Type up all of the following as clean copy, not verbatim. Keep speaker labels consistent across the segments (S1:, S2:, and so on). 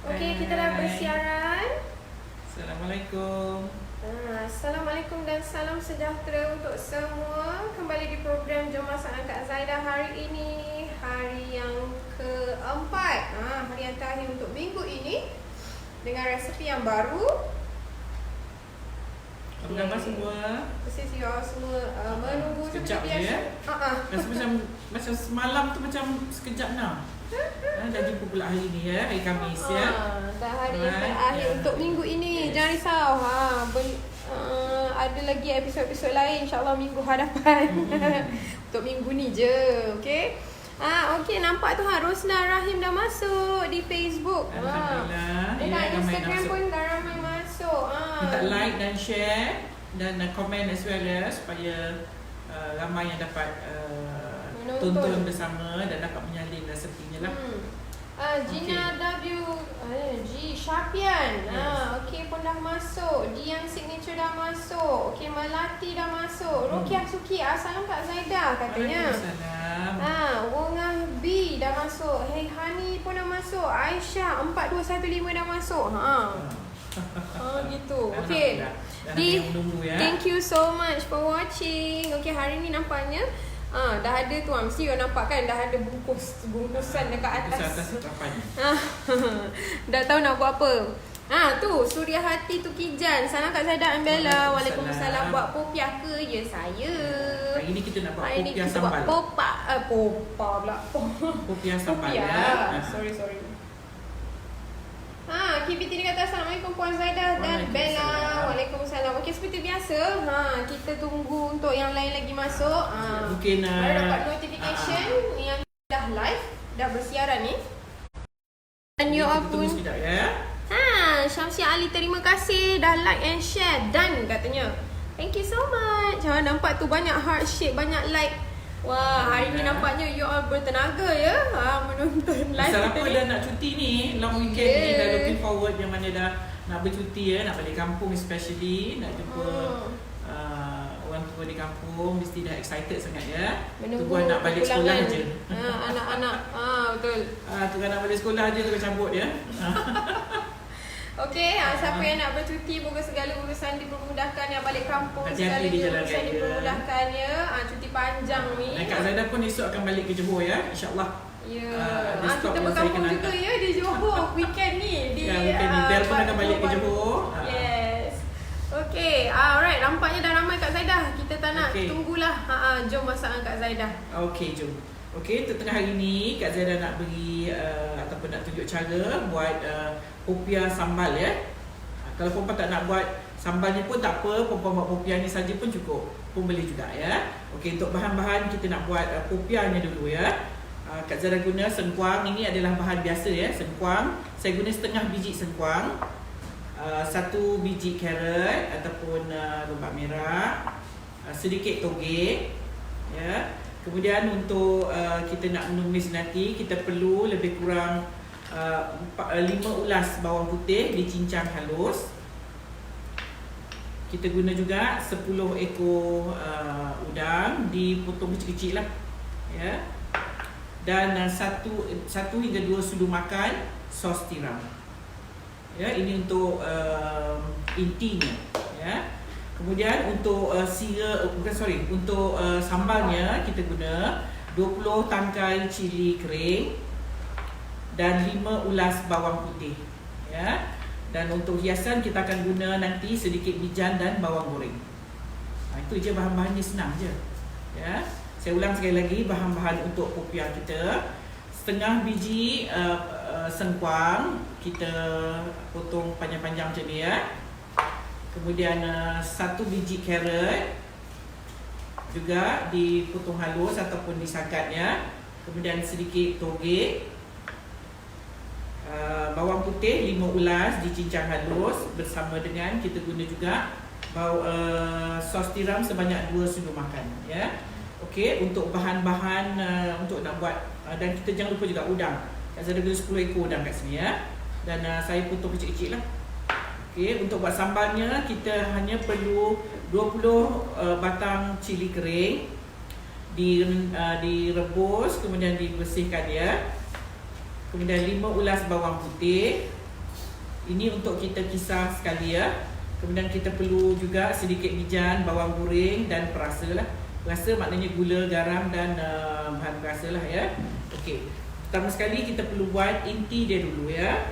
S1: Okey, kita dah bersiaran.
S2: Assalamualaikum.
S1: Assalamualaikum dan salam sejahtera untuk semua. Kembali di program Jom Masak Kak Zaidah hari ini, hari yang keempat, hari yang terakhir untuk minggu ini, dengan resepi yang baru.
S2: Apa khabar semua?
S1: Persis you all semua menunggu
S2: sekejap
S1: seperti
S2: je
S1: biasa.
S2: Rasa macam semalam tu macam sekejap nak. Dah jumpa pula hari ni ya, hari Khamis ya.
S1: Dah hari yang terakhir untuk minggu ini. Jangan risau. Ada lagi episod-episod lain insya-Allah minggu hadapan. Untuk minggu ni je, okey. Okey, nampak tu Rosna Rahim dah masuk di Facebook.
S2: Alhamdulillah.
S1: Dekat Instagram pun dah ramai masuk.
S2: Minta like dan share dan komen as well ya, supaya ramai yang dapat tonton bersama dan dapat menyalin resepinya lah.
S1: Gina W G Syafian. Okey pun dah masuk. Dian Signature dah masuk. Okey, Melati dah masuk. Rukiah Suki, assalam Kak Zaidah katanya.
S2: Waalaikumsalam.
S1: Wongah B dah masuk. Hey Hani pun dah masuk. Aisyah 4215 dah masuk. Gitu. Okey. Thank you so much for watching. Okey, hari ni nampaknya dah ada tu, mesti you nampak kan, dah ada bungkusan dekat atas. Dah tahu nak buat apa. Tu Suria Hati tu Kijan. Salam Kak Zaidah and Bella. Waalaikumsalam. Buat popiah ke? Ya saya.
S2: Hari ni kita nak buat
S1: hari
S2: popiah
S1: kita
S2: sambal.
S1: Buat popa pula.
S2: Popiah sambal
S1: popiah.
S2: ya.
S1: Sorry. KBT dia kata Assalamualaikum Puan Zaidah dan Bella. Waalaikumsalam. Okey, seperti biasa, kita tunggu untuk yang lain lagi masuk.
S2: Mungkin
S1: baru dapat notification yang dah live, dah bersiaran ni. Dan you all pun
S2: sekejap ya.
S1: Syamsia Ali, terima kasih dah like and share dan katanya thank you so much. Nampak tu banyak heart shape, banyak like. Wah, hari ni nampaknya you all bertenaga ya, menonton live.
S2: Siapa dah nak cuti ni, long weekend ni, dah looking forward yang mana dah nak bercuti ya, nak balik kampung especially, nak jumpa orang tua di kampung, mesti dah excited sangat ya. Tunggu nak balik sekolah je.
S1: Anak-anak, betul.
S2: Tunggu nak balik sekolah je, tunggu cabut ya.
S1: Okey, siapa yang nak bercuti, moga segala urusan dipermudahkan, yang balik kampung segala
S2: Hati-hati di jalan
S1: urusan
S2: raya
S1: dipermudahkan ya. Cuti panjang ni.
S2: Dan Kak Zaidah pun esok akan balik ke Johor ya, insya-Allah.
S1: Ya. Kita berkampung juga ya di Johor weekend ni.
S2: Weekend ni Bel pun akan balik ke Johor.
S1: Yes. Okey, alright, nampaknya dah ramai Kak Zaidah. Kita tak nak tunggulah. Jom masak Kak Zaidah.
S2: Okey, jom. Okey, tengah hari ni Kak Zaidah nak beri ataupun nak tunjuk cara buat popiah sambal ya. Kalau perempuan tak nak buat sambalnya pun tak apa, perempuan buat popiah ni saja pun cukup, pun boleh juga ya. Okey, untuk bahan-bahan kita nak buat popiahnya dulu ya. Kak Zaidah guna sengkuang, ini adalah bahan biasa ya, sengkuang. Saya guna setengah biji sengkuang, 1 biji carrot ataupun lobak merah, sedikit toge ya. Kemudian untuk kita nak menumis nanti, kita perlu lebih kurang 5 ulas bawang putih dicincang halus. Kita guna juga 10 ekor udang dipotong kecil-kecil lah ya. Dan 1 hingga 2 sudu makan sos tiram ya. Ini untuk intinya ya. Kemudian untuk untuk sambalnya kita guna 20 tangkai cili kering dan 5 ulas bawang putih ya. Dan untuk hiasan kita akan guna nanti sedikit bijan dan bawang goreng. Itu je, bahan-bahannya senang je ya. Saya ulang sekali lagi, bahan-bahan untuk popiah kita: setengah biji sengkuang kita potong panjang-panjang macam ni ya. Kemudian 1 biji carrot juga dipotong halus ataupun disagat ya. Kemudian sedikit toge, bawang putih 5 ulas dicincang halus, bersama dengan kita guna juga sos tiram sebanyak 2 sudu makan ya. Okey, untuk bahan-bahan untuk nak buat, dan kita jangan lupa juga udang. Saya ada guna 10 ekor udang kat sini ya. Dan saya potong kecil-kecil lah. Okey, untuk buat sambalnya kita hanya perlu 20 batang cili kering direbus, kemudian dibersihkan ya. Kemudian 5 ulas bawang putih, Ini untuk kita kisar sekali ya. Kemudian kita perlu juga sedikit bijan, bawang goreng dan perasa lah. Perasa maknanya gula, garam dan bahan perasa lah ya. Okey. Pertama sekali kita perlu buat inti dia dulu ya.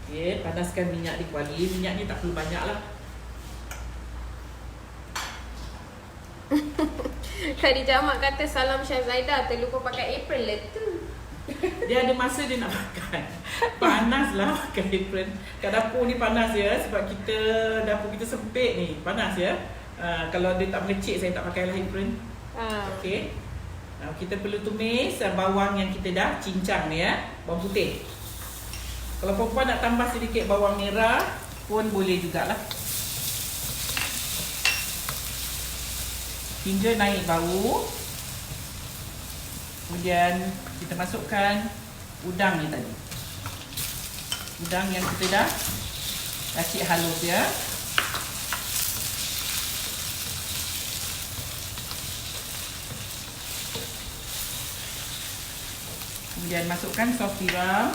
S2: Okey, panaskan minyak di kuali. Minyaknya tak perlu banyak lah.
S1: Khadijah Ahmad kata salam Chef Zaidah, terlupa pakai apron lah tu.
S2: Dia ada masa dia nak makan. Panas lah pakai apron. Kat dapur ni panas ya. Sebab kita dapur kita sempit ni. Panas ya. Kalau dia tak mengecik, saya tak pakai lah apron. Okey. Kita perlu tumis bawang yang kita dah cincang ni ya. Bawang putih. Kalau perempuan nak tambah sedikit bawang merah pun boleh jugalah. Hingga naik bau. Kemudian kita masukkan udang ni tadi. Udang yang kita dah racik halus ya. Kemudian masukkan sos tiram.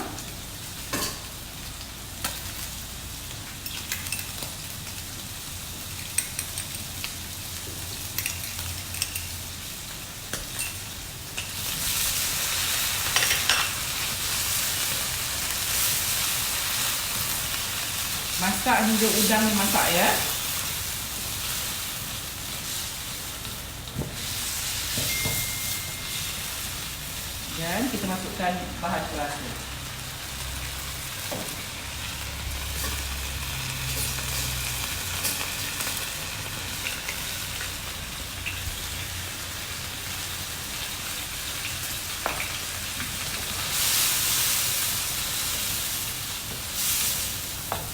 S2: Masak hingga udang ni masak ya. Dan kita masukkan bahan perasa.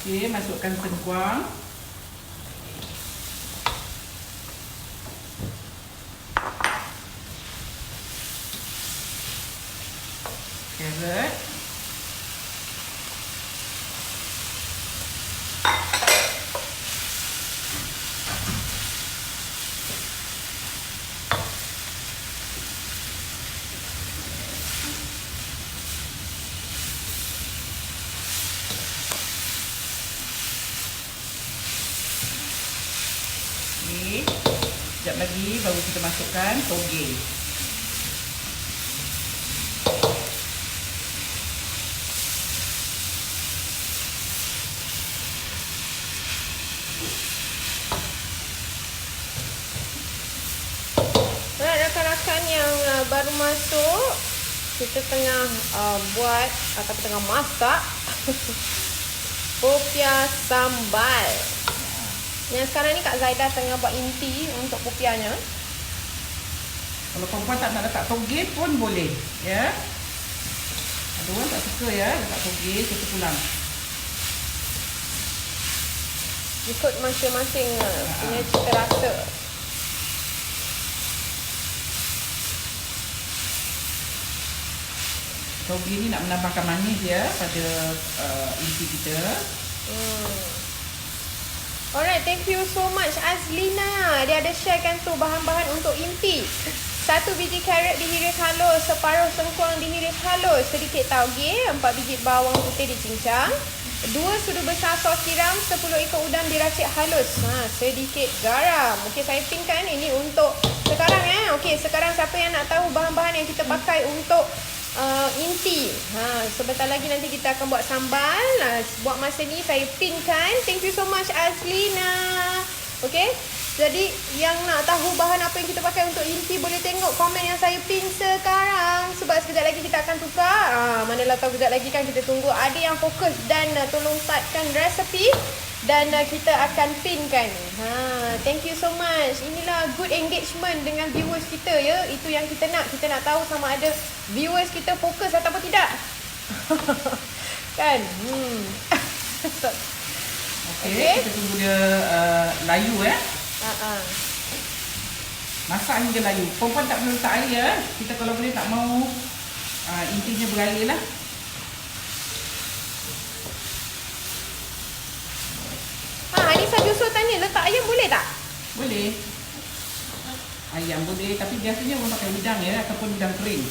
S2: Okey, masukkan tengkuang. Carrot. Sekejap lagi baru kita masukkan toge.
S1: Rakan-rakan yang baru masuk, kita tengah buat atau tengah masak popiah sambal. Yang sekarang ni Kak Zaidah tengah buat inti untuk popiahnya.
S2: Kalau perempuan tak nak letak toge pun boleh, ya. Ada orang tak suka ya letak toge, kita pulang.
S1: Ikut masing-masing punya cita rasa.
S2: Toge ni nak menambahkan manis ya pada inti kita.
S1: Alright, thank you so much Azlina. Dia ada sharekan tu bahan-bahan untuk inti. 1 biji carrot dihiris halus, separuh sengkuang dihiris halus, sedikit tauge, 4 biji bawang putih dicincang, 2 sudu besar sos tiram, 10 ekor udang diracik halus, sedikit garam. Okey, saya pinkan ini untuk sekarang Okey, sekarang siapa yang nak tahu bahan-bahan yang kita pakai untuk inti. Sebentar lagi nanti kita akan buat sambal. Buat masa ni saya pinkan. Thank you so much Azlina. Okay, jadi yang nak tahu bahan apa yang kita pakai untuk inti, boleh tengok komen yang saya pin sekarang. Sebab sekejap lagi kita akan tukar. Manalah tahu sekejap lagi kan, kita tunggu ada yang fokus dan tolong startkan resepi. Dan kita akan pinkan. Thank you so much. Inilah good engagement dengan viewers kita ya. Itu yang kita nak. Kita nak tahu sama ada viewers kita fokus ataupun tidak. Kan?
S2: Okay, kita tunggu dia layu ya. Masak hingga layu. Perempuan tak perlu letak air ya. Kita kalau boleh tak mau intinya berair lah.
S1: Anissa Jusul tanya, letak ayam boleh tak?
S2: Boleh. Ayam boleh, tapi biasanya orang pakai udang ya, ataupun udang kering.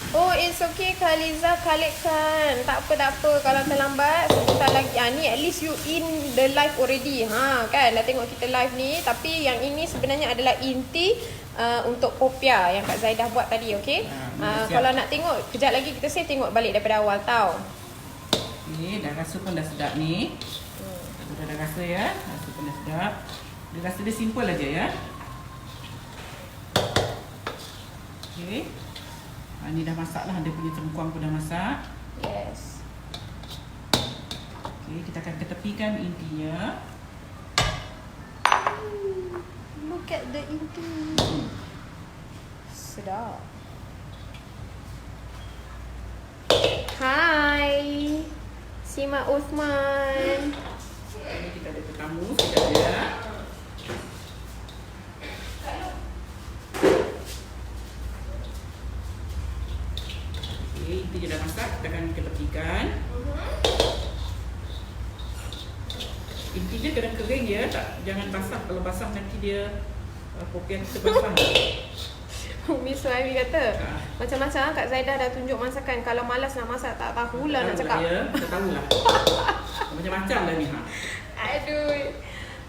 S1: Oh, it's okay Kak Liza, Khalidkan. Tak apa. Kalau terlambat, sebentar lagi. Ni at least you in the live already. Kan, dah tengok kita live ni. Tapi yang ini sebenarnya adalah inti untuk popia yang Kak Zaidah buat tadi, okay? Kalau nak tengok, kejap lagi kita tengok balik daripada awal tau.
S2: Okay, dah rasa pun dah sedap ni. Dah rasa ya. Rasa pun dah sedap. Dia rasa dia simple aja ya. Okay. Ni dah masak lah. Dia punya cengkuang pun dah masak.
S1: Yes.
S2: Okay, kita akan ketepikan intinya.
S1: Look at the inti. Sedap. Hai. Sima Uthman.
S2: Ini kita ada tetamu sekejap ya. Okay, intinya dah masak. Kita akan ketepikan. Inti dia kena kering ya, jangan basah. Kalau basah nanti dia popiah kita basah.
S1: Umi Suhaimi kata macam-macam Kak Zaidah dah tunjuk masakan. Kalau malas nak masak tak tahulah nak cakap.
S2: Ya, kita tahulah. Macam-macam dah ni.
S1: Aduh.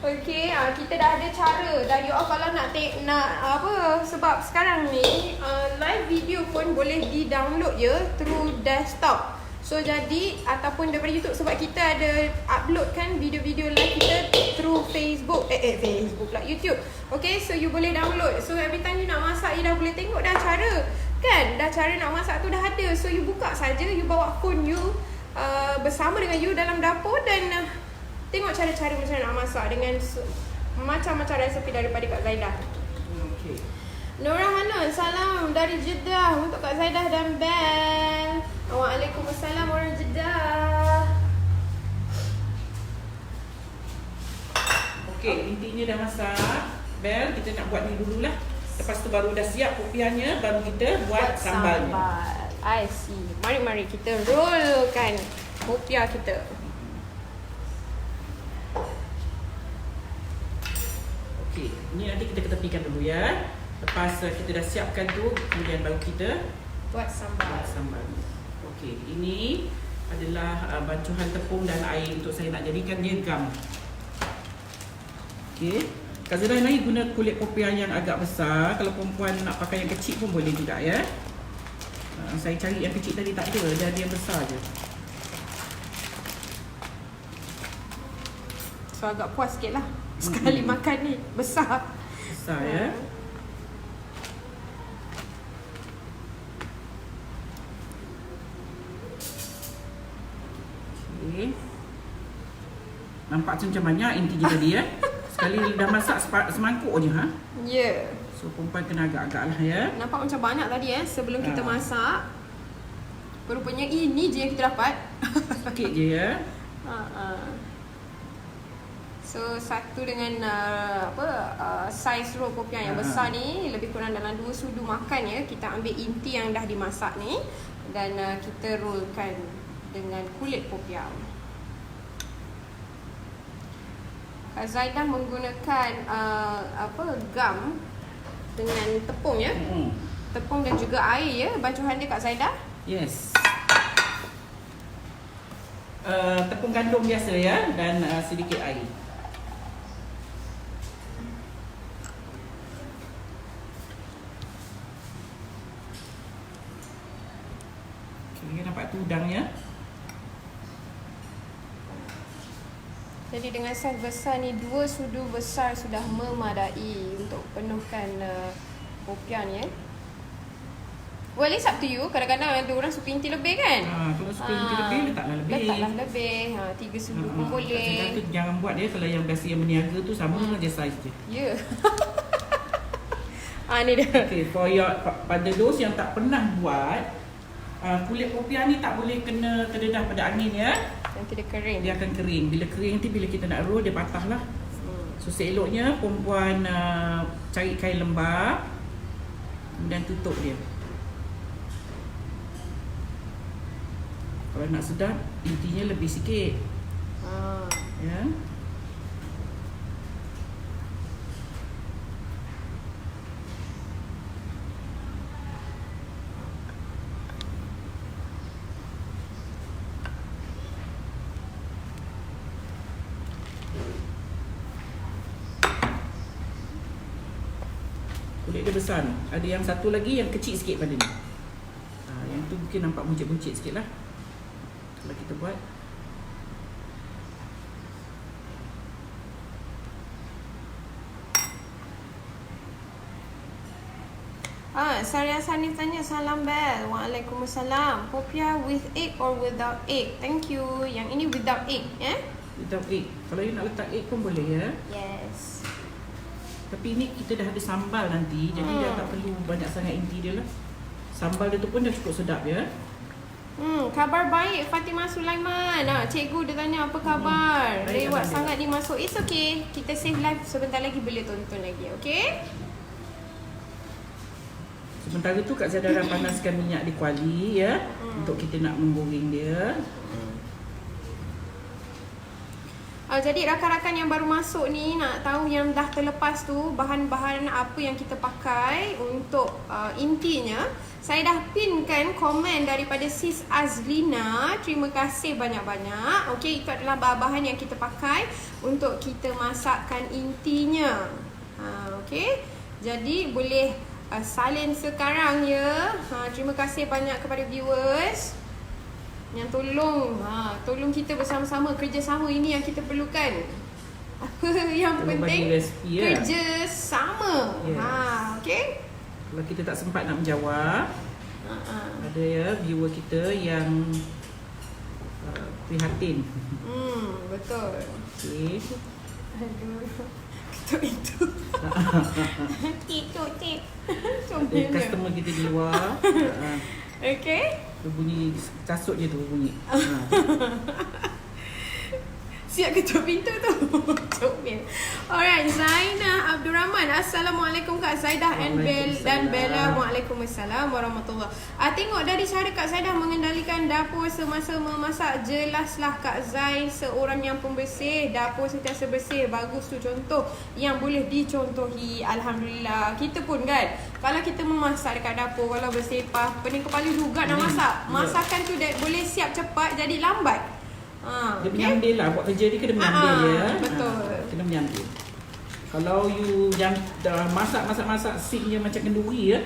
S1: Okay, kita dah ada cara. Dan you all kalau nak apa, sebab sekarang ni live video pun boleh di-download ya through desktop. So jadi ataupun daripada YouTube, sebab kita ada upload kan video-video live kita through Facebook Facebook lah, YouTube. Okay, so you boleh download. So every time you nak masak, you dah boleh tengok dah cara. Kan? Dah cara nak masak tu dah ada. So you buka saja, you bawa phone you bersama dengan you dalam dapur dan tengok cara-cara macam mana nak masak dengan macam-macam resepi daripada Kak Zaidah.
S2: Okay.
S1: Nora Hanun, salam dari Jeddah untuk Kak Zaidah dan Bel. Waalaikumsalam orang Jeddah.
S2: Okey, intinya dah masak. Bel, kita nak buat ni dululah. Lepas tu baru dah siap popiahnya, baru kita buat sambalnya.
S1: I see. Mari kita rollkan popiah kita.
S2: Okey, ni nanti kita ketepikan dulu ya. Lepas kita dah siapkan tu, kemudian baru kita
S1: buat sambal.
S2: Okey, ini adalah bancuhan tepung dan air untuk saya nak jadikan dia gam. Okey. Kak Zaidah ni guna kulit popiah yang agak besar. Kalau perempuan nak pakai yang kecil pun boleh juga ya. Saya cari yang kecil tadi tak ada, dia ada yang besar je.
S1: So agak puas sikit lah. Sekali makan ni besar.
S2: Besar ya. Okay. Nampak macam banyak intinya tadi ya. Sekali dah masak semangkuk je ha.
S1: Ya. Yeah.
S2: So perempuan kena agak-agak lah ya.
S1: Nampak macam banyak tadi sebelum kita masak. Rupanya ini je yang kita dapat.
S2: Sikit je ya.
S1: So satu dengan saiz roll popiah yang besar ni lebih kurang dalam 2 sudu makan ya. Kita ambil inti yang dah dimasak ni dan kita rollkan dengan kulit popiah. Kak Zaidah menggunakan gam dengan tepung ya. Tepung dan juga air ya. Bancuhan dia Kak Zaidah.
S2: Yes. Tepung gandum biasa ya dan sedikit air. Okay, nampak tu udangnya.
S1: Jadi dengan saiz besar ni 2 sudu besar sudah memadai untuk penuhkan popiah ni ya. Well, it's up to you. Kadang-kadang ada orang suka inti lebih kan?
S2: Kalau suka inti lebih, letaklah lebih.
S1: Letaklah lebih. 3 sudu pun boleh.
S2: Kata jangan buat dia kalau yang biasa yang berniaga tu sama je saiz je.
S1: Ya. Ni dia.
S2: Okay, pada those yang tak pernah buat, kulit popiah ni tak boleh kena terdedah pada angin ya.
S1: Nanti dia kering.
S2: Dia akan kering. Bila kering nanti bila kita nak roll dia patah lah. So seeloknya perempuan cari kain lembap, kemudian tutup dia. Kalau nak sedap, intinya lebih sikit. Ya. Kulit dia besar ni. Ada yang satu lagi yang kecil sikit pada ni. Yang tu mungkin nampak buncit-buncit sikit lah kalau kita buat.
S1: Saria Sanif tanya, salam Bel. Waalaikumsalam. Popia with egg or without egg? Thank you. Yang ini without egg,
S2: Without egg. Kalau you nak letak egg pun boleh ya.
S1: Yes.
S2: Tapi ni kita dah ada sambal nanti, jadi dah tak perlu banyak sangat inti dia lah. Sambal dia tu pun dah cukup sedap ya.
S1: Khabar baik Fatimah Sulaiman. Cikgu dia tanya apa khabar.
S2: Baik,
S1: Lewat
S2: Alhamdulillah.
S1: sangat dimasuk. It's okay. Kita save live sebentar lagi, boleh tonton lagi. Okay?
S2: Sementara tu Kak Zaidah dah panaskan minyak di kuali ya, untuk kita nak menggoreng dia.
S1: Jadi rakan-rakan yang baru masuk ni nak tahu yang dah terlepas tu bahan-bahan apa yang kita pakai untuk intinya, saya dah pinkan komen daripada Sis Azlina. Terima kasih banyak-banyak. Okey, itu adalah bahan-bahan yang kita pakai untuk kita masakkan intinya. Okey. Jadi boleh salin sekarang ya. Terima kasih banyak kepada viewers yang tolong kita bersama-sama, kerjasama ini yang kita perlukan. Apa yang
S2: Tolong
S1: penting
S2: bagi resipi ya.
S1: kerjasama.
S2: Yes.
S1: Okey.
S2: Kalau kita tak sempat nak menjawab, ada ya viewer kita yang prihatin.
S1: Betul.
S2: Okey.
S1: Aduh. Ketuk itu. Ketuk cik.
S2: Ada customer kita di luar.
S1: Okey.
S2: Dia bunyi casut je tu bunyi.
S1: Siap ketuk pintu tu. Comel. Alright, Zainah Abdul Rahman. Assalamualaikum Kak Zaidah and Bella. Waalaikumsalam warahmatullahi. Tengok dari cara Kak Zaidah mengendalikan dapur semasa memasak, jelaslah Kak Zai seorang yang pembersih. Dapur sentiasa bersih. Bagus tu contoh yang boleh dicontohi. Alhamdulillah. Kita pun kan, kalau kita memasak dekat dapur, kalau bersepah, pening kepala juga nak masak. Masakan tu boleh siap cepat, jadi lambat.
S2: Dia menyambil lah, buat kerja dia kena menyambil ya.
S1: Betul.
S2: Kena menyambil. Kalau you yang dah masak sink je macam kenduri ya.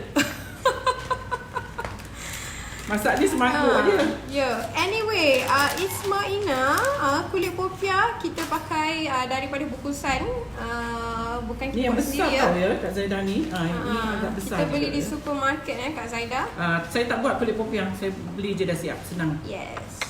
S2: Masak dia semangkuk je.
S1: Ya. Anyway, Ismaina, kulit popia kita pakai daripada bukusan, bukan
S2: Ni yang
S1: kita
S2: besar
S1: sendiri
S2: tau ya Kak Zaidah ni. Ini agak besar.
S1: Kita beli di
S2: ya.
S1: supermarket Kak Zaidah.
S2: Saya tak buat kulit popiah, saya beli je dah siap, senang.
S1: Yes.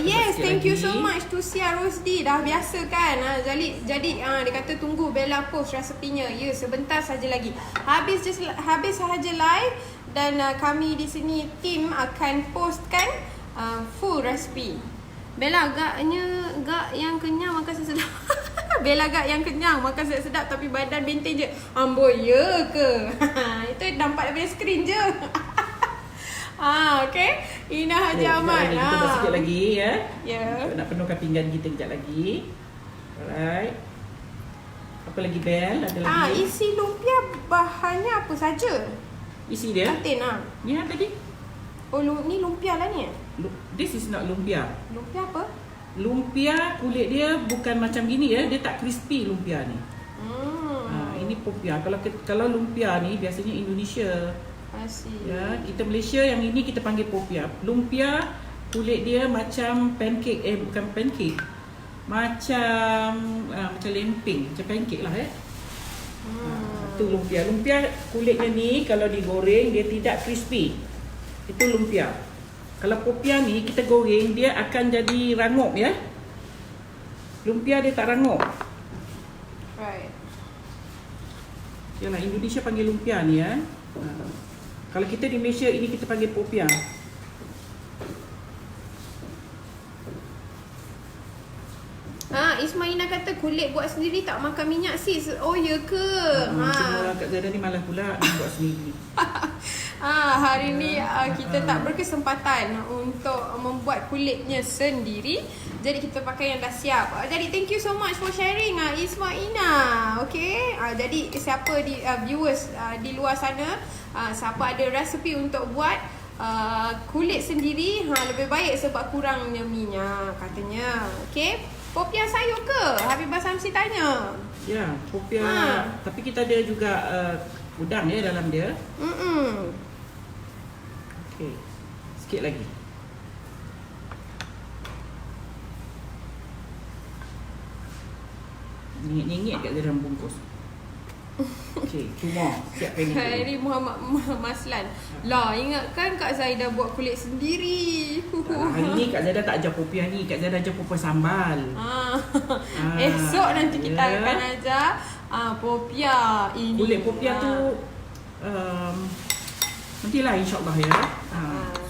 S1: Yes, thank you so much to Sia Rosdi. Dah biasa kan. Jadi dia kata tunggu Bella post resepinya. Ya, sebentar saja lagi. Habis sahaja live dan kami di sini tim akan postkan full resepi. Bella gak yang kenyang makan sedap. Bella gak yang kenyang makan sedap tapi badan benteng je. Amboi ya ke? Itu nampak daripada skrin je. Okay. Ina Haji Ahmad.
S2: Kita dah sikit lagi ya.
S1: Ya.
S2: Nak penuhkan pinggan kita kejap lagi. Alright. Apa lagi Bel? Ada lagi?
S1: Isi lumpia bahannya apa saja?
S2: Isi dia?
S1: Kantin
S2: Ni yang tadi.
S1: Oh, ni lumpia lah ni.
S2: This is not lumpia.
S1: Lumpia apa?
S2: Lumpia kulit dia bukan macam gini ya. Dia tak crispy lumpia ni. Ini popia. Kalau lumpia ni biasanya Indonesia.
S1: Asyik.
S2: Ya, kita Malaysia yang ini kita panggil popia. Lumpia kulit dia macam pancake, bukan pancake. Macam lemping, macam pancake lah ya. Itu lumpia. Lumpia kulitnya ni kalau digoreng dia tidak crispy. Itu lumpia. Kalau popia ni kita goreng dia akan jadi rangup ya. Lumpia dia tak rangup.
S1: Right.
S2: Yalah, Indonesia panggil lumpia ni ya. Kalau kita di Malaysia ini kita panggil popia.
S1: Ismaina kata kulit buat sendiri tak makan minyak sis. Oh ya ke?
S2: Semua orang kat Zaidah ni malas pula nak buat sendiri.
S1: Hari ni kita tak berkesempatan untuk membuat kulitnya sendiri. Jadi kita pakai yang dah siap. Jadi thank you so much for sharing Ismaina. Okay. Jadi siapa di viewers di luar sana, siapa ada resepi untuk buat kulit sendiri, lebih baik sebab kurangnya minyak katanya. Okay. Popiah sayur ke? Habibah Samsi tanya.
S2: Ya, popiah. Tapi kita ada juga udang ya dalam dia. Okey. Sikit lagi. Nyengit-nyengit kat dalam bungkus. Okey, cuma siapkan ni.
S1: Khairi Muhammad Maslan. Lah, ingatkan Kak Zaidah buat kulit sendiri.
S2: Hari ni Kak Zaidah tak ajar popiah ni, Kak Zaidah ajar popiah sambal.
S1: Esok nanti kita akan ajar popiah ini.
S2: Kulit popiah tu nantilah insya-Allah ya.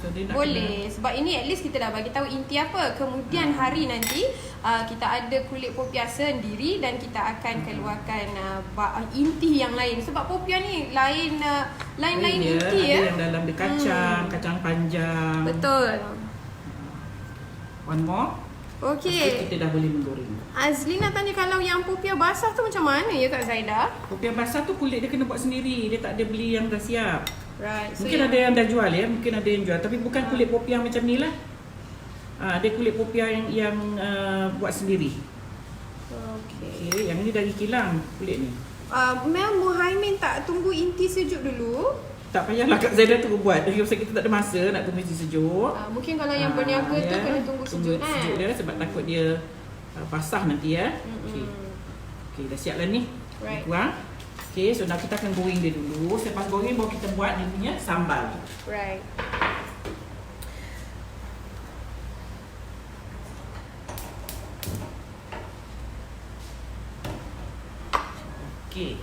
S2: So dia nak
S1: boleh sebab ini at least kita dah bagi tahu inti apa. Kemudian hari nanti kita ada kulit popiah sendiri dan kita akan keluarkan inti yang lain sebab popiah ni lain inti
S2: ya.
S1: ya.
S2: Ada yang dalam dia kacang panjang.
S1: Betul.
S2: One more.
S1: Okey.
S2: Kita dah boleh menggoreng.
S1: Azlina tanya kalau yang popiah basah tu macam mana ya Kak Zaidah?
S2: Popiah basah tu kulit dia kena buat sendiri. Dia tak ada beli yang dah siap.
S1: Right. So
S2: Mungkin ada yang dah jual ya, mungkin ada yang jual tapi bukan kulit popiah macam ni lah. Dia kulit popiah yang buat sendiri. Okey, yang ni dari kilang kulit ni.
S1: Mel Muhaimin tak tunggu inti sejuk dulu?
S2: Tak payahlah Kak Zaidah tu buat. Sebab kita tak ada masa nak tunggu inti sejuk.
S1: Mungkin kalau yang berniaga tu kena tunggu sejuk kan.
S2: Sejuk dia sebab takut dia basah nanti ya. Okey, dah siap lah ni.
S1: Right.
S2: Kurang. Okey, so now kita akan goreng dia dulu. Selepas goreng baru kita buat dia punya sambal.
S1: Right.
S2: Okey.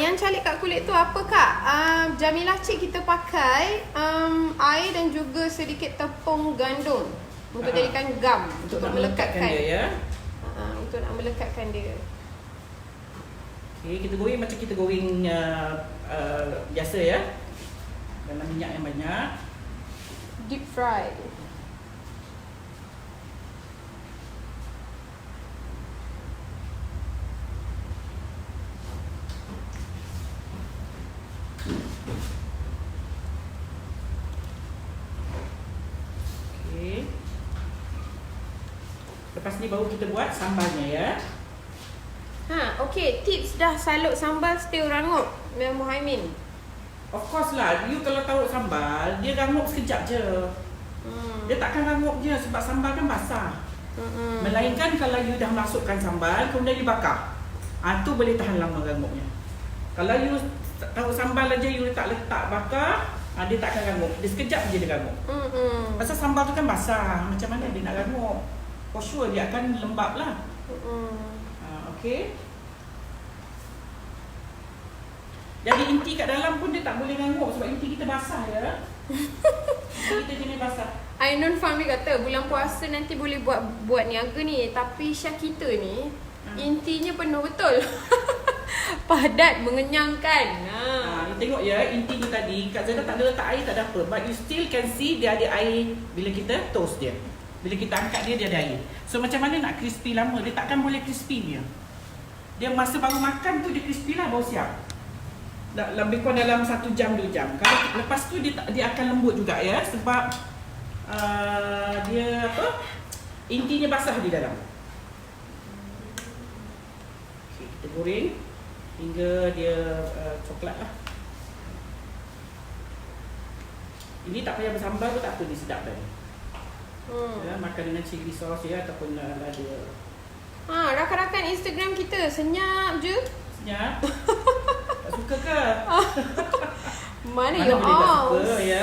S1: Yang calik kat kulit tu apa Kak? Jamilah Cik kita pakai air dan juga sedikit tepung gandum untuk jadikan gam, untuk melekatkan
S2: dia ya.
S1: Untuk nak melekatkan dia.
S2: Okey, kita goreng macam kita goreng biasa ya. Dalam minyak yang banyak.
S1: Deep fry.
S2: Lepas ni baru kita buat sambalnya ya.
S1: Okey, tips dah salut sambal setiap rangup Mel Muhaimin.
S2: Of course lah, you kalau taruh sambal, dia rangup sekejap je. Dia takkan rangup je sebab sambal kan basah. Melainkan kalau you dah masukkan sambal, kemudian you bakar. Tu boleh tahan lama rangupnya. Kalau you taruh sambal aja, you letak bakar, dia tak akan rangup. Dia sekejap je dia rangup. Pasal sambal tu kan basah, macam mana dia nak rangup? For sure dia akan lembab lah. Okay. Jadi inti kat dalam pun dia tak boleh rangup sebab inti kita basah ya. Inti kita jenis basah.
S1: Ainun Fahmi kata bulan puasa nanti boleh buat niaga ni. Tapi Syah kita ni intinya penuh betul. Padat, mengenyangkan.
S2: Tengok ya, inti ni tadi Kak Zaidah tak ada letak air, tak ada apa. But you still can see dia ada air bila kita toast dia. Bila kita angkat dia ada air. So macam mana nak crispy lama? Dia takkan boleh crispy dia. Dia masa baru makan tu dia crispy lah, baru siap. Lebih kurang dalam 1 jam 2 jam. Kalau lepas tu dia akan lembut juga ya. Sebab dia intinya basah di dalam. Okay, kita goreng hingga dia coklat lah. Ini tak payah bersambal pun tak apa, dia sedap dah. Ya, makan dengan chili sauce ya ataupun lada.
S1: Rakan-rakan Instagram kita senyap je.
S2: Senyap. Tak suka ke?
S1: Mana
S2: you boleh tak suka ya.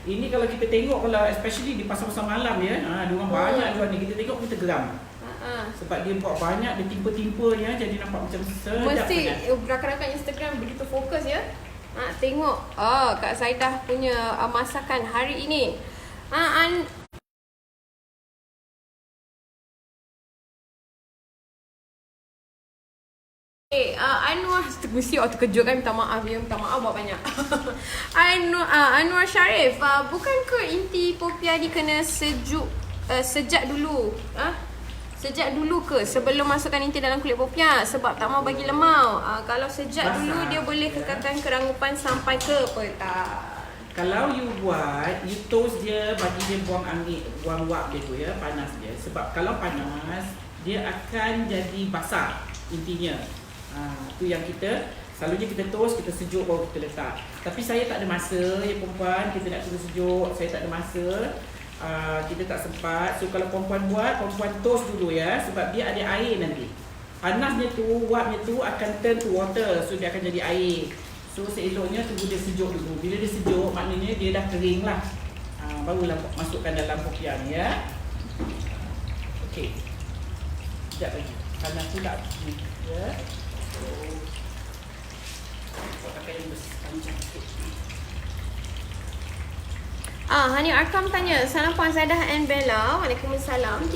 S2: Ini kalau kita tengok kalau especially di pasar-pasar malam ya. Diorang banyak jual ni, kita tengok kita geram. Sebab dia buat banyak, dia timpa-timpa ya, jadi nampak macam sedap.
S1: Mesti rakan-rakan Instagram begitu fokus ya. Tengok Kak Zaidah punya masakan hari ini. Anwar mesti terkejut kan, minta maaf buat banyak. Anwar Sharif, bukan ke inti popiah ni kena sejak dulu? Sejak dulu ke sebelum masukkan inti dalam kulit popiah sebab tak mau bagi lemau. Kalau sejak dulu dia boleh kekalkan kerangupan sampai ke petang.
S2: Kalau you buat, you toast dia, bagi dia buang angin, buang wap dia tu ya, panas dia. Sebab kalau panas, dia akan jadi basah intinya. Tu yang selalunya kita toast, kita sejuk baru kita letak. Tapi saya tak ada masa ya perempuan, kita nak tunggu sejuk, saya tak ada masa. Kita tak sempat. So kalau perempuan buat, perempuan toast dulu ya, sebab dia ada air nanti. Panasnya tu, wapnya tu akan turn to water, so dia akan jadi air. So seeloknya tunggu dia sejuk dulu. Bila dia sejuk, maknanya dia dah kering lah. Barulah masukkan dalam popiah ni ya. Okey. Sekejap lagi. Panas pula ni ya. So pakai yang panjang sikit.
S1: Hani Arkam tanya, salam Puan Zaidah and Bella. Waalaikumsalam.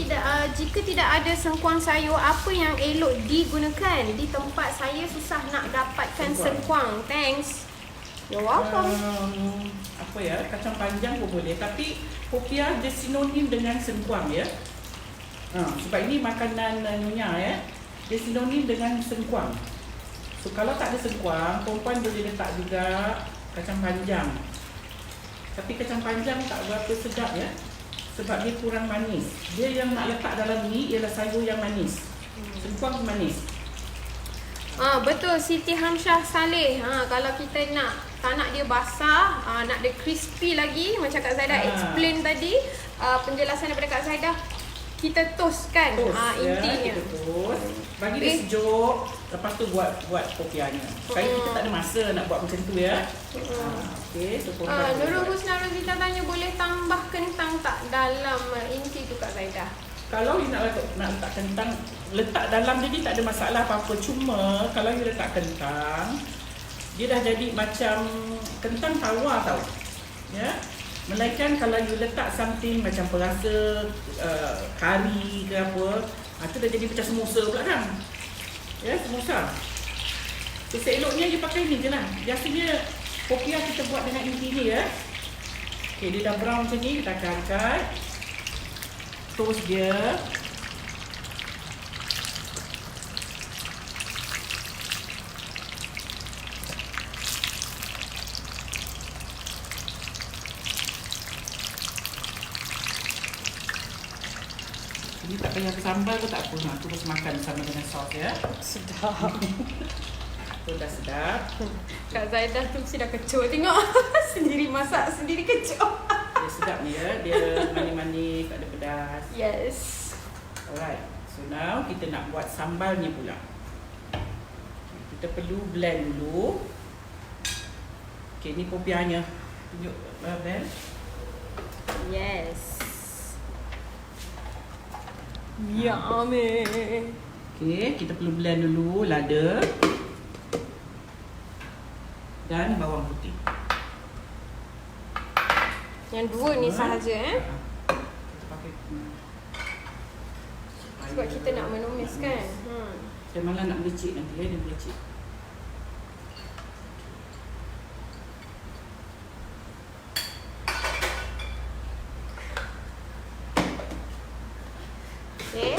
S1: Jika tidak ada sengkuang sayur, apa yang elok digunakan? Di tempat saya susah nak dapatkan sengkuang. Thanks. You're welcome.
S2: Apa ya, kacang panjang pun boleh. Tapi popiah dia sinonim dengan sengkuang ya. Sebab ini makanan Nyonya ya. Dia sinonim dengan sengkuang. So kalau tak ada sengkuang, perempuan boleh letak juga kacang panjang. Tapi kacang panjang tak berapa sedap ya. Sebab dia kurang manis. Dia yang nak letak dalam ni ialah sayur yang manis. Sengkuang manis.
S1: Betul, Siti Hamsyah Saleh. Kalau kita tak nak dia basah, nak dia crispy lagi, macam Kak Zaidah explain tadi, penjelasan daripada Kak Zaidah, kita toast kan. Intinya
S2: kita toast. Bagi dia sejuk, lepas tu buat popiahnya. Kita tak ada masa nak buat macam tu ya. Okey, so
S1: Nurul Husna Rozita tanya, boleh tambah kentang tak dalam inti tu Kak Zaidah?
S2: Kalau you nak letak kentang, letak dalam jadi tak ada masalah apa-apa. Cuma kalau you letak kentang, dia dah jadi macam kentang tawar tau. Ya. Melainkan kalau you letak something macam perasa kari ke apa, tu dah jadi macam samosa pula kan. Ya, samosa. So seeloknya you pakai ni je lah. Biasanya popiah kita buat dengan inti ni ya. Okay, dia dah brown macam ni, kita akan angkat. Toast dia. Ini tak payah sambal ke tak apa. Terus makan sama dengan sos ya.
S1: Sedap.
S2: Tu dah sedap.
S1: Kak Zaidah tu mesti dah kecoh tengok. Sendiri masak, sendiri kecoh.
S2: Dia sedap ni ya. Dia manis-manis, tak ada pedas.
S1: Yes.
S2: Alright. So now kita nak buat sambalnya pula. Kita perlu blend dulu. Okay, ni popiahnya. Tunjuk Bel.
S1: Yes. Yummy.
S2: Okay, kita perlu blend dulu lada dan bawang putih.
S1: Yang dua ni sahaja
S2: Kita pakai
S1: sebab kita nak menumis kan.
S2: Saya malah nak melicik nanti ya, dia melicik.
S1: Okay.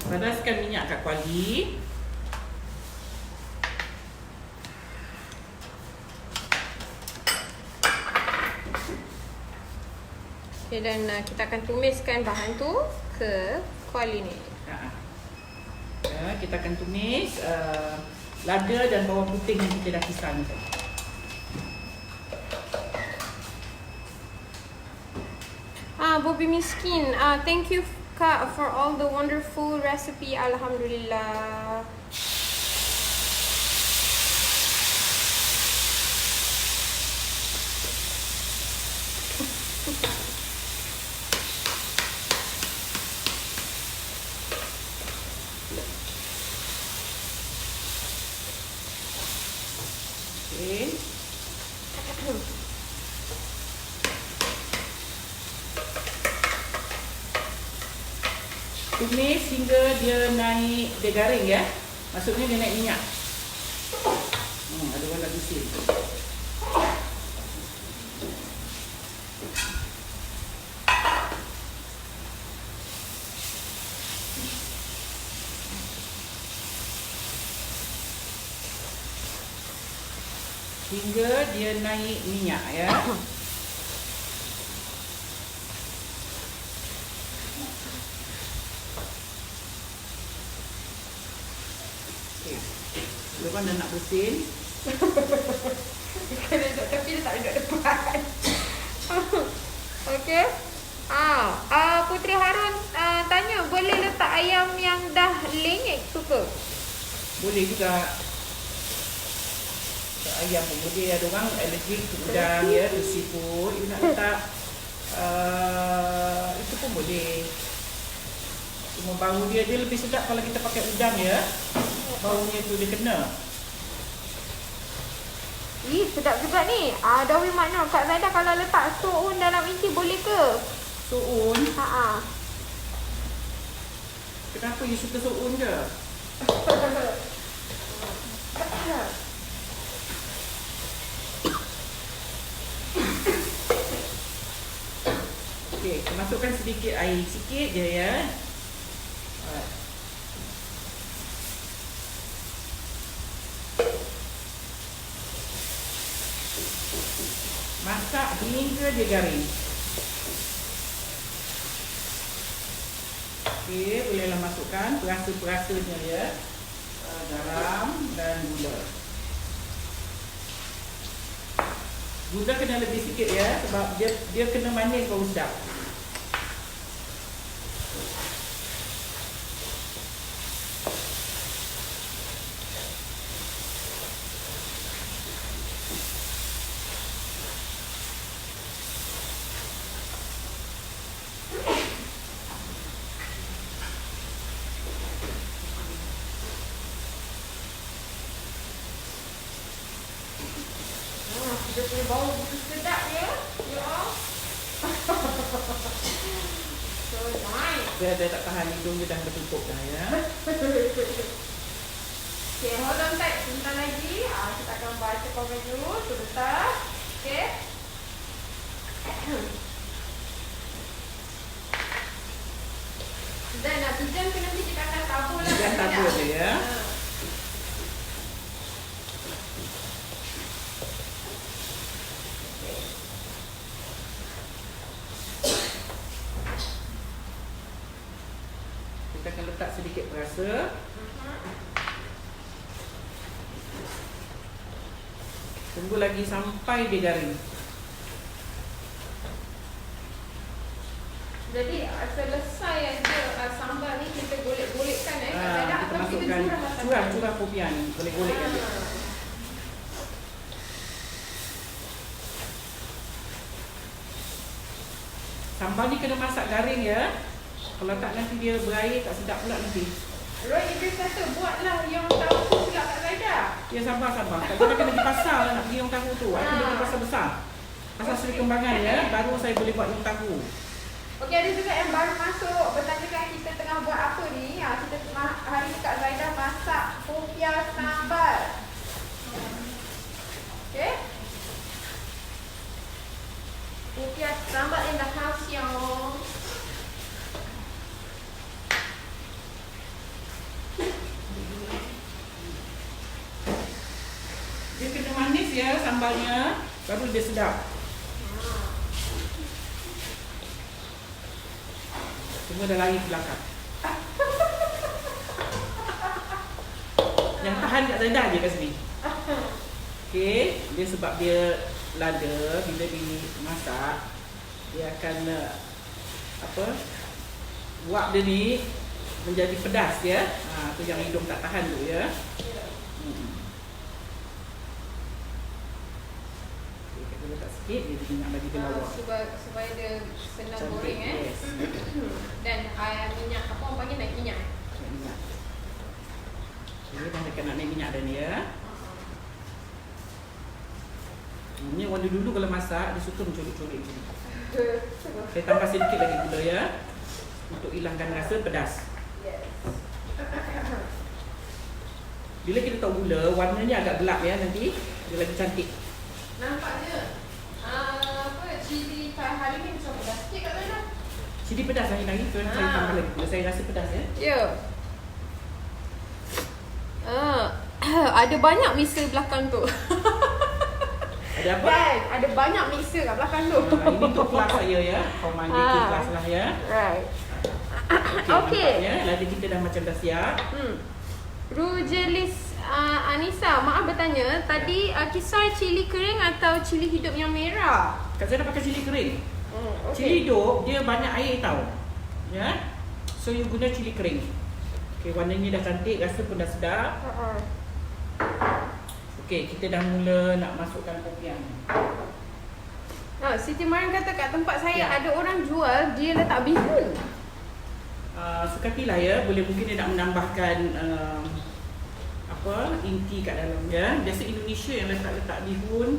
S1: Panaskan minyak kat kuali. Okay, dan kita akan tumiskan bahan tu ke kuali ni.
S2: Kita akan tumis lada dan bawang putih yang kita dah kisar ni tadi.
S1: Bobby Miskin, thank you Kak, for all the wonderful recipe. Alhamdulillah.
S2: Okay. Tumis hingga dia naik, dia garing ya. Maksudnya dia naik minyak. Ada orang nak bising. Hingga dia naik minyak ya. Okey. Lepas dah nak bersin.
S1: Kena duduk tepi, dia tak duduk depan. Okey. Puteri Harun tanya, boleh letak ayam yang dah lenyek tu ke?
S2: Boleh juga. Ayam pun boleh. Ada orang allergic ke udang ya, tu seafood. You nak letak itu pun boleh. Cuma bau dia lebih sedap kalau kita pakai udang ya. Baunya tu dia kena.
S1: Sedap juga ni. Dawi makna Kak Zaidah kalau letak suun dalam inci boleh ke?
S2: Suun.
S1: Ha.
S2: Kenapa you suka suun je? Okey, masukkan sedikit air sikit je ya. Alright. Masak hingga dia garing. Okey, bolehlah masukkan perasa-perasanya ya. Garam dan gula. Gula kena lebih sikit ya, sebab dia kena manis baru sedap.
S1: Dia punya bau begitu sedap ya. So nice.
S2: Dia tak tahan hidung, dia dah bertutup dah ya.
S1: Okay, hold on tight. Sebentar lagi. Kita akan baca komen dulu. Sebentar. Okay. Dan nak pijam ke nanti kita akan tabur lah.
S2: Jangan tabur je ya. Kita akan letak sedikit perasa. Tunggu lagi sampai dia garing.
S1: Jadi selesai aja sambal ni kita golek-golekkan
S2: Kita masukkan curah popiah ni, golek-golekkan dia. Sambal ni kena masak garing ya. Kalau tak nanti dia berair, tak sedap pula nanti.
S1: Roy Idris kata buatlah yang tahu pula Kak Zaidah.
S2: Ya sabar. Kak Zaidah kena pergi pasar lah nak pergi yang tahu tu. Aku pergi pasar besar. Pasar Seri Kembangan ya, baru saya boleh buat yang tahu.
S1: Okey, ada juga yang baru masuk bertanyakan kita tengah buat apa ni. Kita tengah hari ni Kak Zaidah masak popiah sambal. Okey. Popiah sambal in the house y'all.
S2: Dia kena manis ya sambalnya, baru dia sedap. Semua dah lari ke belakang. Yang tahan kat Zaidah je kat sini. Okey, dia sebab dia lada bila dimasak, dia akan Wak dia ni menjadi pedas ya. Tu yang hidung tak tahan tu ya. Kita letak sikit dia minyak bagi dia lawa.
S1: Supaya dia senang
S2: Cantik,
S1: goreng
S2: yes.
S1: Dan minyak apa orang panggil naik minyak.
S2: Naik minyak. Okay, dah dekat nak naik minyak dah ni ya. Ini warna dulu kalau masak dia suka mencolok-colok macam ni. Saya tambah sedikit lagi gula ya. Untuk hilangkan rasa pedas. Bila kita tahu gula, warnanya agak gelap ya nanti. Dia lagi cantik.
S1: Nampaknya cili hari ni macam pedas sikit kat sana.
S2: Cili pedas lagi tuan saya tambah lagi gula. Saya rasa pedas ya.
S1: Ya. Ada banyak mixer belakang tu.
S2: Ada apa?
S1: Kan, ada banyak mixer kat belakang tu.
S2: Ini untuk kelas saya ya. Command itu kelas lah ya.
S1: Right.
S2: Okay. Lada kita dah macam dah siap.
S1: Rujelis Anissa, maaf bertanya, tadi kisar cili kering atau cili hidup yang merah?
S2: Kak saya dah pakai cili kering.
S1: Okay.
S2: Cili hidup dia banyak air tau. Ya. So you guna cili kering. Okay, warnanya dah cantik, rasa pun dah sedap. Okay, kita dah mula nak masukkan popiah.
S1: Siti Mariam kata kat tempat saya ada orang jual, dia letak bihun.
S2: Sukatilah ya, boleh mungkin dia nak menambahkan inti kat dalam ya. Biasa Indonesia yang letak bihun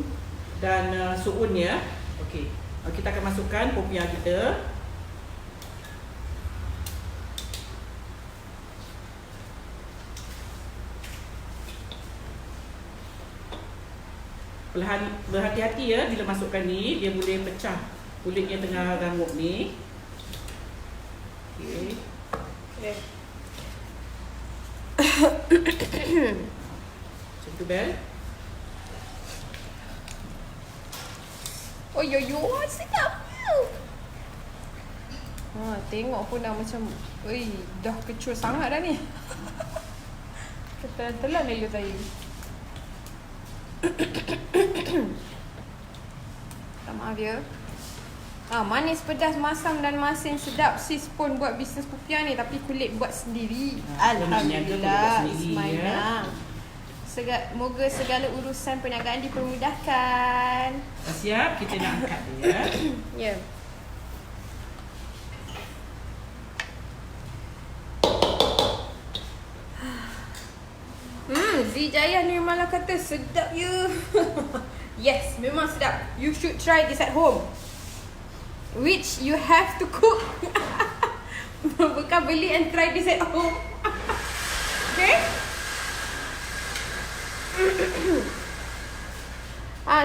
S2: dan suun ya. Okey. Kita akan masukkan popiah kita. Berhati-hati ya bila masukkan ni, dia boleh pecah kulit yang tengah rangup ni. Okey. Macam tu Bel.
S1: Oh yo sedap. Tengok pun dah macam dah kecut sangat dah ni. Ketelan you saya. Tak maaf ya. Manis, pedas, masam dan masin sedap. Sis pun buat bisnes popiah ni tapi kulit buat sendiri. Alhamdulillah. Ismaila. Moga segala urusan perniagaan dipermudahkan.
S2: Siap, kita nak angkat dia ya.
S1: Ya. Zijaya Nirmala kata sedap ya. Yes, memang sedap. You should try this at home. Which you have to cook. Bukan beli and try this at home. Okay?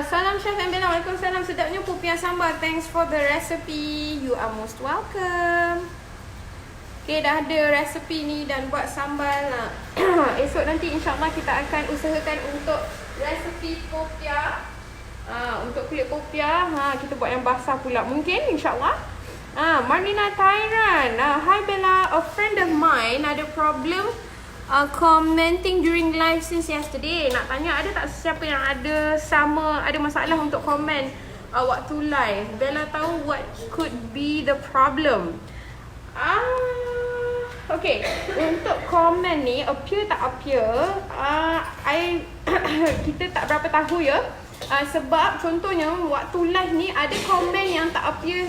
S1: Salam Chef Ambela. Waalaikumsalam. Sedapnya popiah sambal. Thanks for the recipe. You are most welcome. Okay, dah ada resepi ni dan buat sambal. Esok nanti insyaAllah kita akan usahakan untuk resepi popiah. Untuk kulit popiah, kita buat yang basah pula mungkin insyaAllah. Marlina Tyran. Hi Bella, a friend of mine ada problem commenting during live since yesterday. Nak tanya ada tak siapa yang ada masalah untuk komen waktu live. Bella tahu what could be the problem. Okay, untuk komen ni appear tak appear, kita tak berapa tahu ya. Sebab contohnya waktu live ni ada komen yang tak appear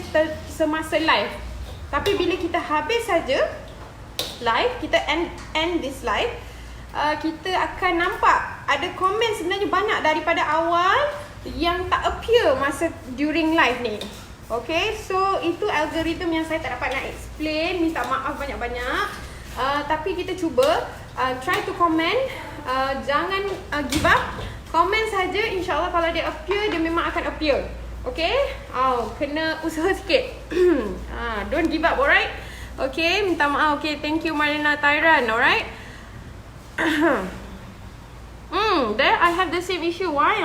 S1: semasa live. Tapi bila kita habis saja live, kita end this live, kita akan nampak ada komen sebenarnya banyak daripada awal yang tak appear masa during live ni. Okay, so itu algoritma yang saya tak dapat nak explain. Minta maaf banyak-banyak. Tapi kita cuba try to comment. Jangan give up. Komen saja, insyaAllah kalau dia appear, dia memang akan appear. Okay, kena usaha sikit. Don't give up, alright? Okay, minta maaf. Okay, thank you Marlena Tyran, alright? There I have the same issue. Why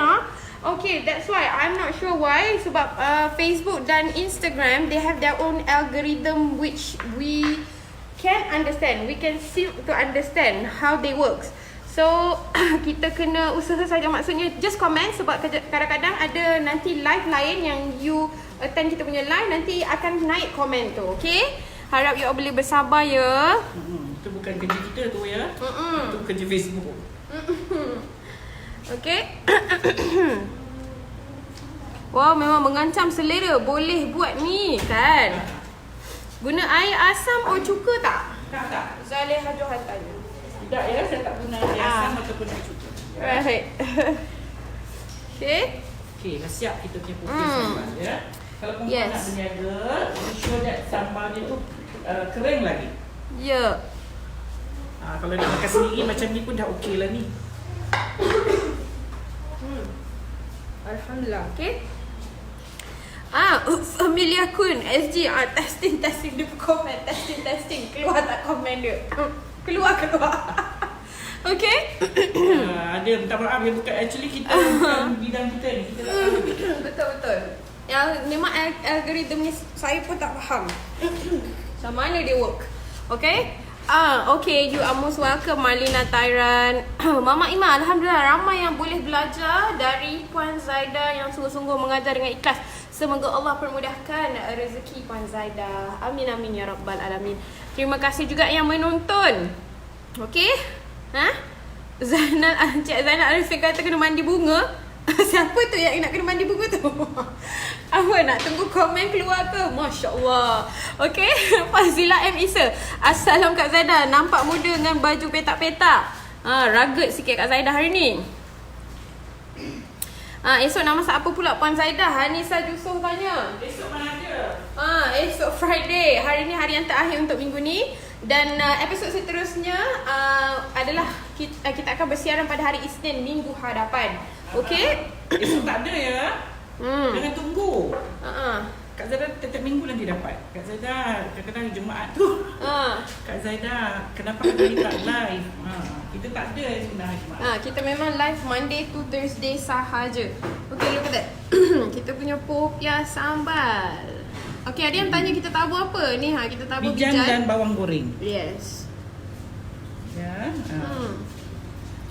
S1: Okay, that's why. I'm not sure why. Sebab Facebook dan Instagram, they have their own algorithm which we can understand. We can seem to understand how they works. So, kita kena usaha saja. Maksudnya, just comment. Sebab kadang-kadang ada nanti live lain yang you attend kita punya live, nanti akan naik komen tu. Okay? Harap you all boleh bersabar ya.
S2: Itu bukan kerja kita tu ya. Itu kerja Facebook.
S1: Okay. Wow, memang mengancam selera. Boleh buat ni kan. Guna air asam atau cuka tak?
S2: Tak.
S1: Zaleha Johan tanya.
S2: Tidak ya, saya tak guna air asam ataupun air cuka.
S1: Right. Okay.
S2: Okay, dah siap kita punya pupil sambal ya. Kalau perempuan nak berniaga, make sure that sambal dia tu kering lagi.
S1: Ya.
S2: Kalau nak makan sendiri macam ni pun dah okey lah ni.
S1: Alhamdulillah. Okay. Familia Kun SG testing dia komen testing keluar tak komen dia. Keluar. Okay.
S2: Ada minta maaf dia bukan actually kita bukan bidang kita ni. Kita tak tahu.
S1: Betul. Yang memang algoritma ni saya pun tak faham. Macam mana dia work. Okay. Okay, you are most welcome Marlina Tyrant. Mama Ima, alhamdulillah ramai yang boleh belajar dari Puan Zaida yang sungguh-sungguh mengajar dengan ikhlas. Semoga Allah permudahkan rezeki Puan Zaida. Amin ya rabbal alamin. Terima kasih juga yang menonton. Okay? Cik Zainal Arifin kata kena mandi bunga. Siapa tu yang nak kena mandi bunga tu? Apa nak tunggu komen keluar ke? Masya Allah. Okay. Fazila M. Isa, Assalam Kak Zaida. Nampak muda dengan baju petak-petak. Rugged sikit Kak Zaida hari ni. Esok nak masak apa pula Puan Zaida? Hanisa Jusoh tanya.
S2: Esok mana ada?
S1: Esok Friday. Hari ni hari yang terakhir untuk minggu ni. Dan episod seterusnya adalah kita akan bersiaran pada hari Isnin minggu hadapan. Okay?
S2: Esok tak ada ya. Jangan tunggu. Kak Zaida tiap minggu nanti dapat. Kak Zaida kadang-kadang Jumaat tu. Kak Zaida kenapa hari ni tak live? Kita tak ada sebenarnya Jumaat.
S1: Kita memang live Monday to Thursday sahaja. Okay, look at that. Kita punya popia sambal. Okay, ada yang tanya kita tabur apa? Ni kita tabur
S2: Bijan dan bawang goreng.
S1: Yes.
S2: Ya.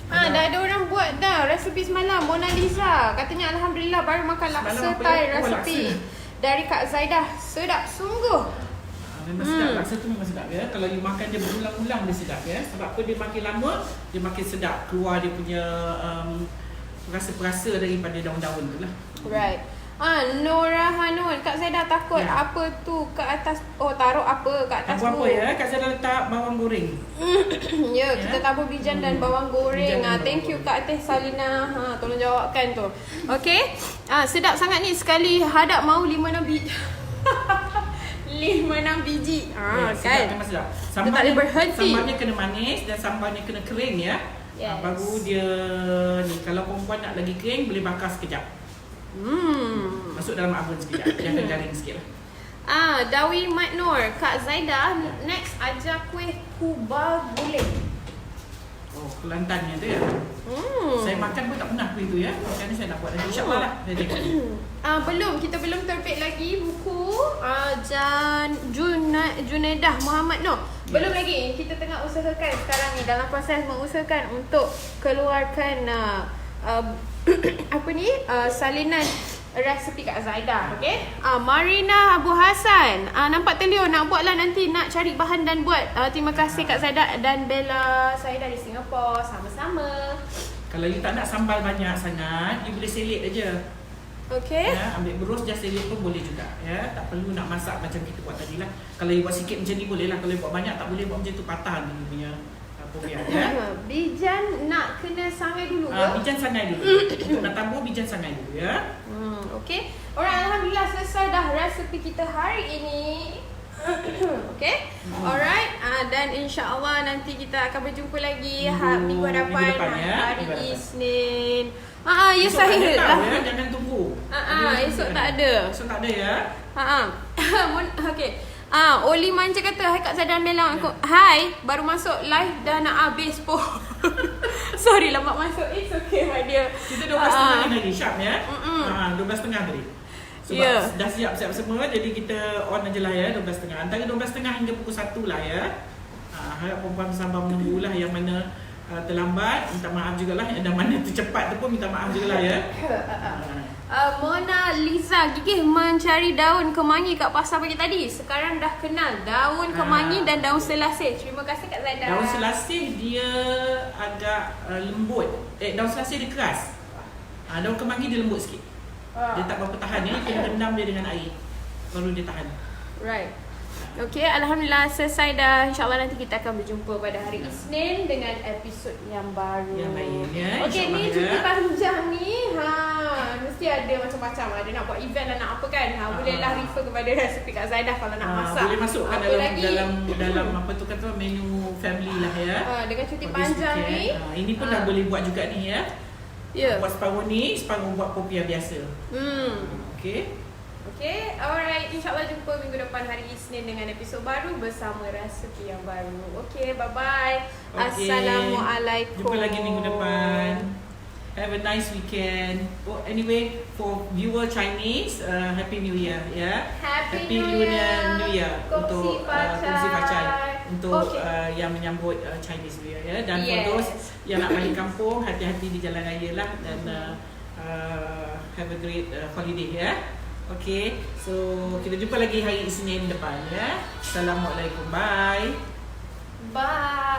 S1: Dah ada orang buat dah resepi semalam. Mona Lisa katanya alhamdulillah baru makan laksa Thai resepi dari Kak Zaida. Sedap sungguh.
S2: Memang sedap. Laksa tu memang sedap ya. Kalau you makan dia berulang-ulang dia sedap ya. Sebab apa dia makin lama dia makin sedap. Keluar dia punya perasa-perasa daripada daun-daun tu lah.
S1: Right. Nora Hanun, Kak Zaida takut apa tu ke atas. Taruh apa kat atas tu?
S2: Tabur apa ya? Kak Zaida letak bawang goreng.
S1: Kita tabur bijan dan bawang goreng. Thank you Kak Teh Salina. Tolong jawabkan tu. Okay. Sedap sangat ni, sekali hadap mau 5-6 biji. 5-6 biji. Kan.
S2: Memang sedap.
S1: Dia tak boleh berhenti.
S2: Sambalnya kena manis dan sambalnya kena kering ya.
S1: Yes.
S2: Baru dia ni, kalau perempuan nak lagi kering boleh bakar sekejap. Masuk dalam oven sekejap. Jangan garing sikit lah.
S1: Dawi Mat Nur, Kak Zaida next ajar kuih kubal guling.
S2: Kelantannya tu ya. Saya makan pun tak pernah kuih tu ya. Macam ni saya nak buat lagi. InsyaAllah lah.
S1: Kita belum terbit lagi buku Junaidah Muhammad Nur. Belum lagi. Kita tengah usahakan sekarang ni, dalam proses mengusahakan untuk keluarkan salinan resepi Kak Zaida. Okay. Marina Abu Hassan, nampak telur nak buat lah nanti, nak cari bahan dan buat. Terima kasih Kak Zaida dan Bella. Saya dari Singapura. Sama-sama.
S2: Kalau you tak nak sambal banyak sangat, you boleh selit aja.
S1: Okay.
S2: Ambil berus just selit pun boleh juga ya. Tak perlu nak masak macam kita buat tadi lah. Kalau you buat sikit macam ni boleh lah. Kalau you buat banyak tak boleh buat macam tu, patah ni punya ya.
S1: Bijan nak kena sangai dulu ke?
S2: Bijan sangai dulu. Untuk nak tabur bijan sangai dulu ya.
S1: Okay. Alright, alhamdulillah selesai dah resepi kita hari ini. Okay. Alright. Dan insya-Allah nanti kita akan berjumpa lagi minggu hadapan hari Isnin. Ya sahih lah.
S2: Jangan tunggu.
S1: Esok tak ada.
S2: Esok tak ada ya.
S1: Okay. Oli Manja kata, hai Kak Zaida Mela. Hai, baru masuk live dah nak habis pun. Sorry lambat masuk. It's okay my dear.
S2: Kita 12.30 lagi sharp ya. 12.30 tadi. Sebab dah siap-siap semua, jadi kita on aje lah ya 12.30. Antara 12.30 hingga pukul 1 lah ya. Harap perempuan bersabar menunggulah yang mana terlambat, minta maaf jugalah. Dan mana tu cepat tu pun minta maaf jugalah ya.
S1: Mona Lisa gigih mencari daun kemangi kat pasar pagi tadi. Sekarang dah kenal daun kemangi dan daun selasih. Terima kasih Kak Zaida.
S2: Daun selasih dia agak lembut. Daun selasih dia keras. Daun kemangi dia lembut sikit. Dia tak berapa tahan ya. Kena rendam dia dengan air baru dia tahan.
S1: Right. Okay, Alhamdulillah selesai dah. InsyaAllah nanti kita akan berjumpa pada hari Isnin dengan episod yang baru.
S2: Yang lain ya.
S1: Okay, ni cuti panjang ni. Mesti ada macam-macam. Ada nak buat event dan nak apa kan. Bolehlah refer kepada resipi Kak Zaidah kalau nak masak.
S2: Boleh masukkan dalam apa tu kata menu family lah ya.
S1: Dengan cuti panjang ni.
S2: Ini pun dah boleh buat juga ni ya. Buat separuh ni, separuh buat popiah biasa. Okay, alright. InsyaAllah jumpa minggu depan hari Isnin dengan episod baru bersama resepi yang baru. Okay, bye-bye. Assalamualaikum. Jumpa lagi minggu depan. Have a nice weekend. Anyway, for viewer Chinese, Happy New Year ya.
S1: Happy Lunar
S2: New Year untuk kongsi pacar untuk yang menyambut Chinese New Year ya. Dan for those yang nak balik kampung, hati-hati di jalan raya lah dan have a great holiday ya. Okay, so kita jumpa lagi hari Isnin depan ya. Assalamualaikum, bye.
S1: Bye.